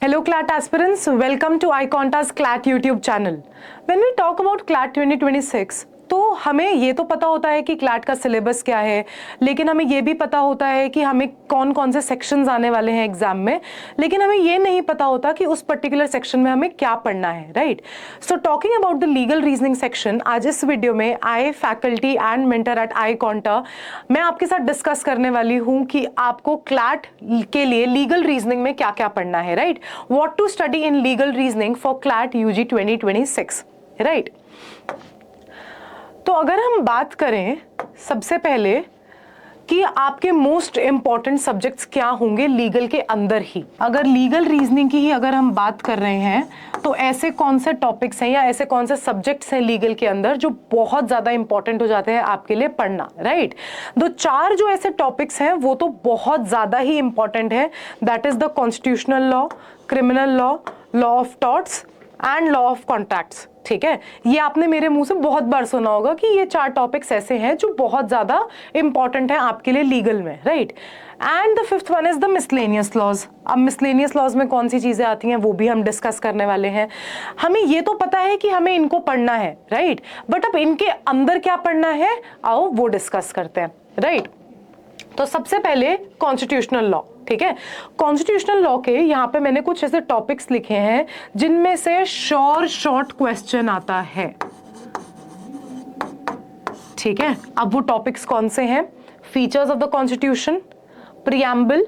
Hello CLAT aspirants, welcome to iConta's CLAT YouTube channel. When we talk about CLAT 2026, तो हमें ये तो पता होता है कि क्लैट का सिलेबस क्या है, लेकिन हमें ये भी पता होता है कि हमें कौन कौन से सेक्शंस आने वाले हैं एग्जाम में, लेकिन हमें ये नहीं पता होता कि उस पर्टिकुलर सेक्शन में हमें क्या पढ़ना है, right? So talking about the legal reasoning section, आज इस वीडियो में I faculty and mentor at iConta मैं आपके साथ डिस्कस करने वाली हूँ कि आपको क्लैट के लिए लीगल रीजनिंग में क्या क्या पढ़ना है, right? What to study in legal reasoning for CLAT UG 2026, right? तो अगर हम बात करें सबसे पहले कि आपके मोस्ट इंपॉर्टेंट सब्जेक्ट्स क्या होंगे लीगल के अंदर ही, अगर लीगल रीजनिंग की ही अगर हम बात कर रहे हैं तो ऐसे कौन से टॉपिक्स हैं या ऐसे कौन से सब्जेक्ट्स हैं लीगल के अंदर जो बहुत ज़्यादा इंपॉर्टेंट हो जाते हैं आपके लिए पढ़ना, राइट? दो चार जो ऐसे टॉपिक्स हैं वो तो बहुत ज़्यादा ही इंपॉर्टेंट है, that is the constitutional law, criminal law, law of torts and law of contracts. ठीक है, ये आपने मेरे मुंह से बहुत बार सुना होगा कि ये चार टॉपिक्स ऐसे हैं जो बहुत ज्यादा इंपॉर्टेंट है आपके लिए लीगल में, right? And the fifth one is the miscellaneous laws. अब मिसलेनियस लॉज में कौन सी चीजें आती हैं वो भी हम डिस्कस करने वाले हैं। हमें ये तो पता है कि हमें इनको पढ़ना है, राइट? बट अब इनके अंदर क्या पढ़ना है, आओ वो डिस्कस करते हैं, राइट? तो सबसे पहले कॉन्स्टिट्यूशनल लॉ, ठीक है? कॉन्स्टिट्यूशनल लॉ के यहाँ पे मैंने कुछ ऐसे टॉपिक्स लिखे हैं जिनमें से शॉर्ट क्वेश्चन आता है, ठीक है? अब वो टॉपिक्स कौन से हैं? Features of the constitution, preamble,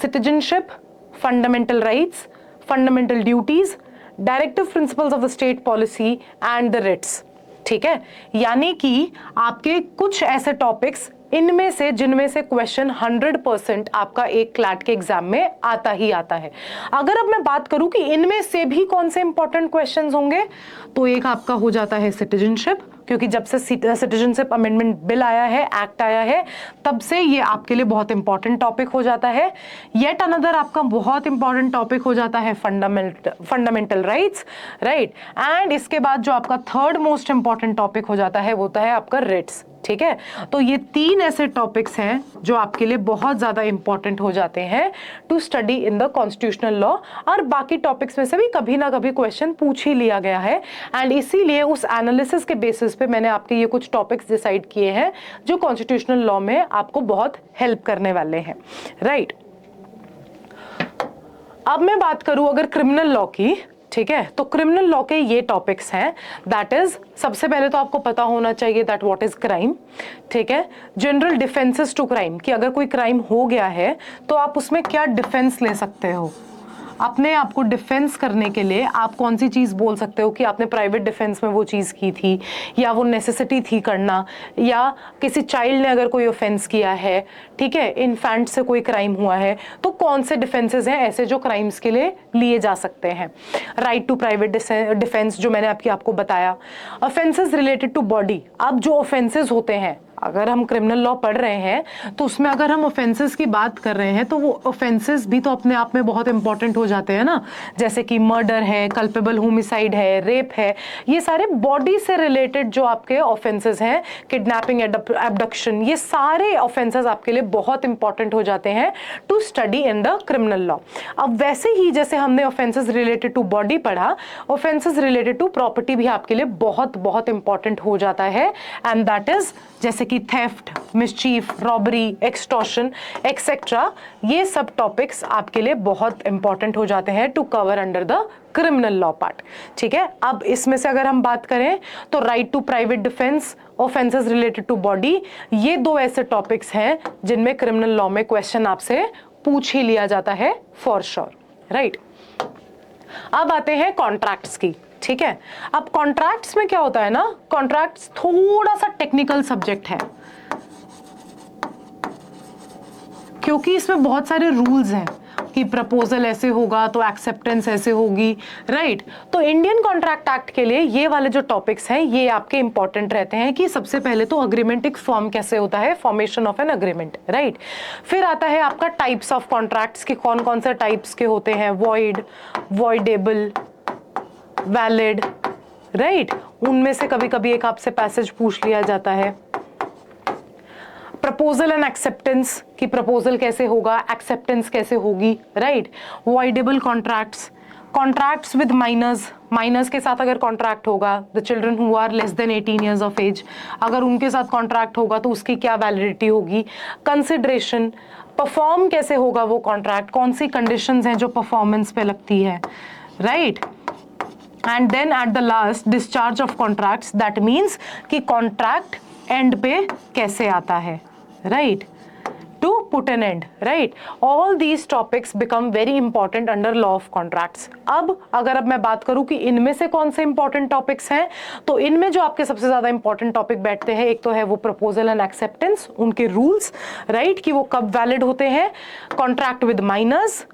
citizenship, fundamental rights, fundamental duties, directive principles of the state policy and the writs, ठीक है? यानी कि आपके कुछ ऐसे टॉपिक्स इनमें से जिनमें से क्वेश्चन 100% आपका एक क्लैट के एग्जाम में आता ही आता है। अगर अब मैं बात करूं कि इनमें से भी कौन से इंपॉर्टेंट क्वेश्चंस होंगे, तो एक आपका हो जाता है सिटीजनशिप, क्योंकि जब से सिटीजनशिप अमेंडमेंट बिल आया है, एक्ट आया है, तब से ये आपके लिए बहुत इंपॉर्टेंट टॉपिक हो जाता है। येट अनदर आपका बहुत इंपॉर्टेंट टॉपिक हो जाता है फंडामेंटल राइट्स, राइट? एंड इसके बाद जो आपका थर्ड मोस्ट इंपॉर्टेंट टॉपिक हो जाता है वो होता है आपका रिट्स, ठीक है? तो ये तीन ऐसे टॉपिक्स हैं जो आपके लिए बहुत ज्यादा इंपॉर्टेंट हो जाते हैं to study in the constitutional law, और बाकी टॉपिक्स में से भी कभी ना कभी क्वेश्चन पूछ ही लिया गया है। एंड इसीलिए उस एनालिसिस के बेसिस पे मैंने आपके ये कुछ टॉपिक्स डिसाइड किए हैं जो कॉन्स्टिट्यूशनल लॉ में आपको बहुत हेल्प करने वाले हैं, राइट? अब मैं बात करूं अगर क्रिमिनल लॉ की, ठीक है? तो क्रिमिनल लॉ के ये टॉपिक्स हैं, दैट इज सबसे पहले तो आपको पता होना चाहिए दैट व्हाट इज क्राइम, ठीक है? जनरल डिफेंसेस टू क्राइम, कि अगर कोई क्राइम हो गया है तो आप उसमें क्या डिफेंस ले सकते हो, अपने आप को डिफेंस करने के लिए आप कौन सी चीज बोल सकते हो कि आपने प्राइवेट डिफेंस में वो चीज की थी, या वो नेसेसिटी थी करना, या किसी चाइल्ड ने अगर कोई ऑफेंस किया है, ठीक है, इन्फेंट से कोई क्राइम हुआ है, तो कौन से डिफेंसेस हैं ऐसे जो क्राइम्स के लिए लिए जा सकते हैं? राइट टू प्राइवेट डिफेंस जो मैंने आपको बताया। ऑफेंसेस रिलेटेड टू बॉडी, अब जो ऑफेंसेस होते हैं, अगर हम क्रिमिनल लॉ पढ़ रहे हैं तो उसमें अगर हम ऑफेंसेस की बात कर रहे हैं तो वो ऑफेंसेस भी तो अपने आप में बहुत इंपॉर्टेंट हो जाते हैं ना, जैसे कि मर्डर है, कल्पेबल होमिसाइड है, रेप है, ये सारे बॉडी से रिलेटेड जो आपके ऑफेंसेस हैं, किडनैपिंग, एब्डक्शन, ये सारे ऑफेंसेस आपके लिए बहुत इंपॉर्टेंट हो जाते हैं to study in the criminal law. अब वैसे ही जैसे हमने ऑफेंसेस रिलेटेड टू बॉडी पढ़ा, ऑफेंसेस रिलेटेड टू प्रॉपर्टी भी आपके लिए बहुत बहुत इंपॉर्टेंट हो जाता है, एंड दैट इज जैसे कि theft, mischief, robbery, extortion etcetera, ये सब टॉपिक्स आपके लिए बहुत इंपॉर्टेंट हो जाते हैं to cover under the criminal law part, ठीक है? अब इसमें से अगर हम बात करें तो right to private defence, offences related to body, ये दो ऐसे टॉपिक्स हैं जिनमें क्रिमिनल लॉ में क्वेश्चन आपसे पूछ ही लिया जाता है फॉर श्योर, राइट? अब आते हैं कॉन्ट्रैक्ट्स की, ठीक है? अब कॉन्ट्रैक्ट्स में क्या होता है ना, कॉन्ट्रैक्ट्स थोड़ा सा टेक्निकल सब्जेक्ट है, क्योंकि इसमें बहुत सारे रूल्स हैं कि प्रपोजल ऐसे होगा तो एक्सेप्टेंस ऐसे होगी, राइट? तो इंडियन कॉन्ट्रैक्ट एक्ट के लिए ये वाले जो टॉपिक्स हैं ये आपके इंपॉर्टेंट रहते हैं कि सबसे पहले तो अग्रीमेंट एक फॉर्म कैसे होता है, formation of an agreement, right? फिर आता है आपका टाइप्स ऑफ कॉन्ट्रैक्ट्स के कौन कौन से टाइप्स के होते हैं, वॉइड, वॉइडेबल, वैलिड, राइट? उनमें से कभी कभी एक आपसे पैसेज पूछ लिया जाता है। प्रपोजल एंड एक्सेप्टेंस, कि प्रपोजल कैसे होगा, एक्सेप्टेंस कैसे होगी, right. Voidable contracts, contracts with minors, minors के साथ अगर कॉन्ट्रैक्ट होगा, the children who are less than 18 years of age, अगर उनके साथ कॉन्ट्रैक्ट होगा तो उसकी क्या वैलिडिटी होगी। कंसिडरेशन, परफॉर्म कैसे होगा वो कॉन्ट्रैक्ट, कौन सी कंडीशंस हैं जो परफॉर्मेंस पे लगती है, right. And then at the last discharge of contracts, that means कि कॉन्ट्रैक्ट एंड पे कैसे आता है, right, to put an end, right? All these topics become very important under law of contracts. अब मैं बात करूं कि इनमें से कौन से इंपॉर्टेंट टॉपिक्स हैं, तो इनमें जो आपके सबसे ज्यादा इंपॉर्टेंट टॉपिक बैठते हैं, एक तो है वो प्रपोजल एंड एक्सेप्टेंस, उनके रूल्स, राइट, कि वो कब वैलिड होते हैं, कॉन्ट्रैक्ट विद माइनर्स,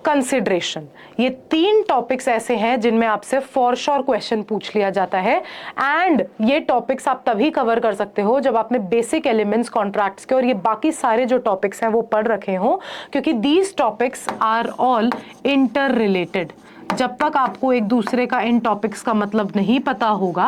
कंसिडरेशन। ये 3 टॉपिक्स ऐसे हैं जिनमें आपसे फॉर श्योर क्वेश्चन पूछ लिया जाता है। एंड ये टॉपिक्स आप तभी कवर कर सकते हो जब आपने बेसिक एलिमेंट्स कॉन्ट्रैक्ट्स के और ये बाकी सारे जो टॉपिक्स हैं वो पढ़ रखे हो, क्योंकि these topics are all inter related. जब तक आपको एक दूसरे का इन टॉपिक्स का मतलब नहीं पता होगा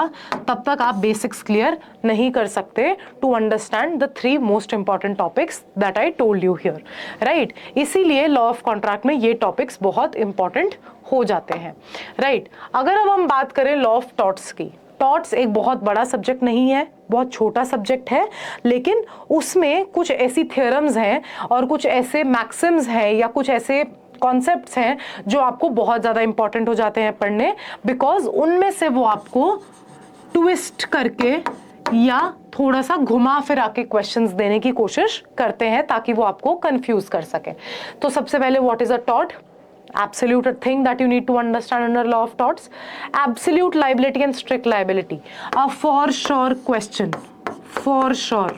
तब तक आप बेसिक्स क्लियर नहीं कर सकते to understand the 3 most important topics that I told you here, right. इसीलिए लॉ ऑफ कॉन्ट्रैक्ट में ये टॉपिक्स बहुत इंपॉर्टेंट हो जाते हैं, राइट। अगर अब हम बात करें लॉ ऑफ टॉर्ट्स की, टॉर्ट्स एक बहुत बड़ा सब्जेक्ट नहीं है, बहुत छोटा सब्जेक्ट है, लेकिन उसमें कुछ ऐसी थ्योरम्स हैं और कुछ ऐसे मैक्सिम्स हैं या कुछ ऐसे कॉन्सेप्ट्स हैं जो आपको बहुत ज़्यादा इंपॉर्टेंट हो जाते हैं पढ़ने, बिकॉज उनमें से वो आपको ट्विस्ट करके या थोड़ा सा घुमा फिरा के क्वेश्चंस देने की कोशिश करते हैं ताकि वो आपको कंफ्यूज कर सके। तो सबसे पहले what is a tort? Absolute thing that you need to understand under law of torts. Absolute liability and strict liability. A for sure question. For sure.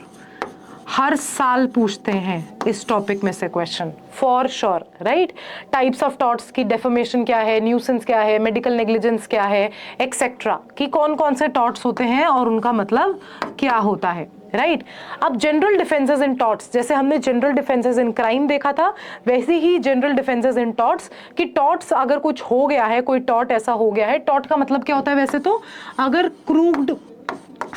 हर साल पूछते हैं इस टॉपिक में से question, for sure, right. Types of torts की डेफर्मेशन क्या है, nuisance क्या है, मेडिकल नेग्लिजेंस क्या है, एक्सेट्रा, कि कौन कौन से टॉर्ट्स होते हैं और उनका मतलब क्या होता है, राइट। अब जनरल डिफेंसेस इन टॉर्ट्स, जैसे हमने जनरल डिफेंसेस इन क्राइम देखा था, वैसे ही जनरल डिफेंसेस इन टॉर्ट्स, कि टॉर्ट्स अगर कुछ हो गया है, कोई टॉर्ट ऐसा हो गया है, टॉर्ट का मतलब क्या होता है वैसे तो, अगर क्रूव्ड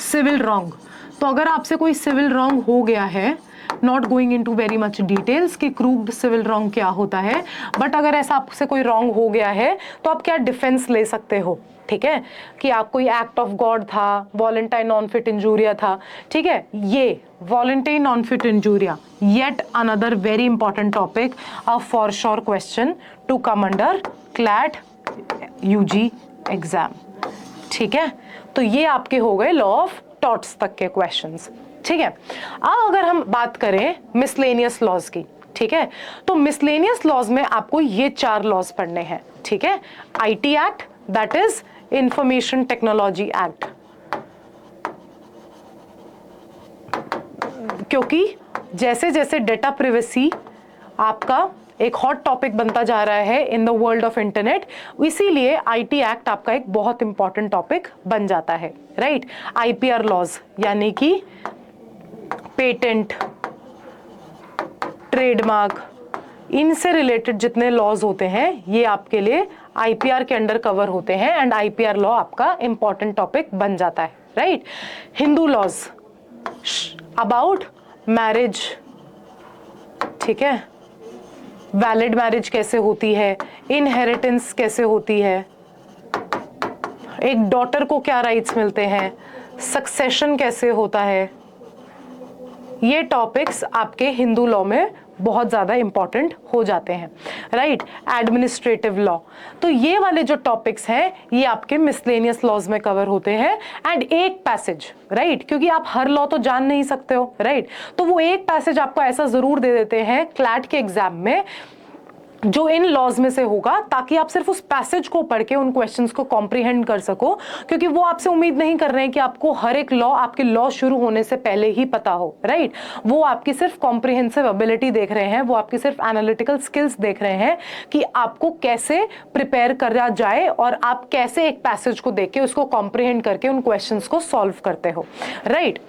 सिविल रॉन्ग, तो अगर आपसे कोई सिविल रॉन्ग हो गया है, not going in to very much details कि क्रूव्ड सिविल रॉन्ग क्या होता है, बट अगर ऐसा आपसे कोई रॉन्ग हो गया है तो आप क्या डिफेंस ले सकते हो, ठीक है, कि आप कोई एक्ट ऑफ गॉड था, वॉलेंटाइन नॉन फिट इंजूरिया था, ठीक है, ये वॉलेंटाइन नॉन फिट इंजूरिया, yet another very important topic, a for sure question to come under CLAT UG exam, ठीक है। तो ये आपके हो गए लॉ ऑफ टॉर्ट्स तक के क्वेश्चंस, ठीक है। अब अगर हम बात करें मिसलेनियस लॉज की, ठीक है, तो मिसलेनियस लॉज में आपको ये 4 लॉज पढ़ने हैं, ठीक है। IT act, that is information technology act, क्योंकि जैसे जैसे डेटा प्राइवेसी आपका एक हॉट टॉपिक बनता जा रहा है in the world of internet, इसीलिए आईटी एक्ट आपका एक बहुत इंपॉर्टेंट टॉपिक बन जाता है, राइट। आईपीआर लॉज यानी कि पेटेंट, ट्रेडमार्क, इनसे रिलेटेड जितने लॉज होते हैं ये आपके लिए आईपीआर के अंडर कवर होते हैं, एंड आईपीआर लॉ आपका इंपॉर्टेंट टॉपिक बन जाता है, right. Hindu laws about marriage, ठीक है, वैलिड मैरिज कैसे होती है, इनहेरिटेंस कैसे होती है, एक डॉटर को क्या राइट्स मिलते हैं, सक्सेशन कैसे होता है, ये टॉपिक्स आपके हिंदू लॉ में बहुत ज़्यादा इंपॉर्टेंट हो जाते हैं, राइट। एडमिनिस्ट्रेटिव लॉ, तो ये वाले जो टॉपिक्स हैं ये आपके मिसलेनियस लॉज में कवर होते हैं, एंड एक पैसेज, राइट, क्योंकि आप हर लॉ तो जान नहीं सकते हो, राइट, तो वो एक पैसेज आपको ऐसा ज़रूर दे देते हैं क्लैट के एग्जाम में जो इन लॉज में से होगा, ताकि आप सिर्फ उस पैसेज को पढ़ के उन क्वेश्चंस को कॉम्प्रिहेंड कर सको, क्योंकि वो आपसे उम्मीद नहीं कर रहे हैं कि आपको हर एक लॉ आपके लॉ शुरू होने से पहले ही पता हो, राइट। वो आपकी सिर्फ कॉम्प्रिहेंसिव एबिलिटी देख रहे हैं, वो आपकी सिर्फ एनालिटिकल स्किल्स देख रहे हैं कि आपको कैसे प्रिपेयर करा जाए और आप कैसे एक पैसेज को देख के उसको कॉम्प्रिहेंड करके उन क्वेश्चंस को सॉल्व करते हो, right.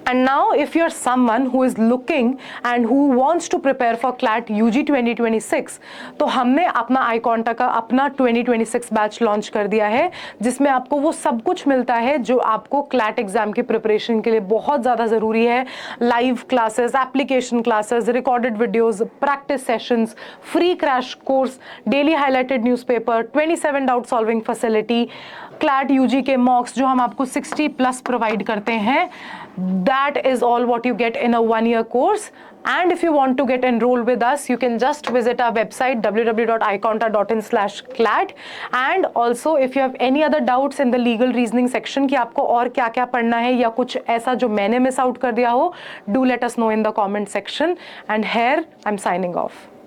And now if you're someone who is looking and who wants to prepare for CLAT UG 2026, तो हमने अपना iConta का अपना 2026 बैच लॉन्च कर दिया है, जिसमें आपको वो सब कुछ मिलता है जो आपको CLAT एग्जाम की प्रिपरेशन के लिए बहुत ज़्यादा ज़रूरी है। Live classes, application classes, recorded videos, practice sessions, free crash course, daily highlighted newspaper, 27 doubt solving facility, CLAT UG के मॉक्स जो हम आपको 60+ प्रोवाइड करते हैं। That is all what you get in a 1-year course. And if you want to get enrolled with us, you can just visit our website www.iconta.in/CLAT. And also, if you have any other doubts in the legal reasoning section कि आपको और क्या क्या पढ़ना है या कुछ ऐसा जो मैंने मिस आउट कर दिया हो, do let us know in the comment section. And here I'm signing off.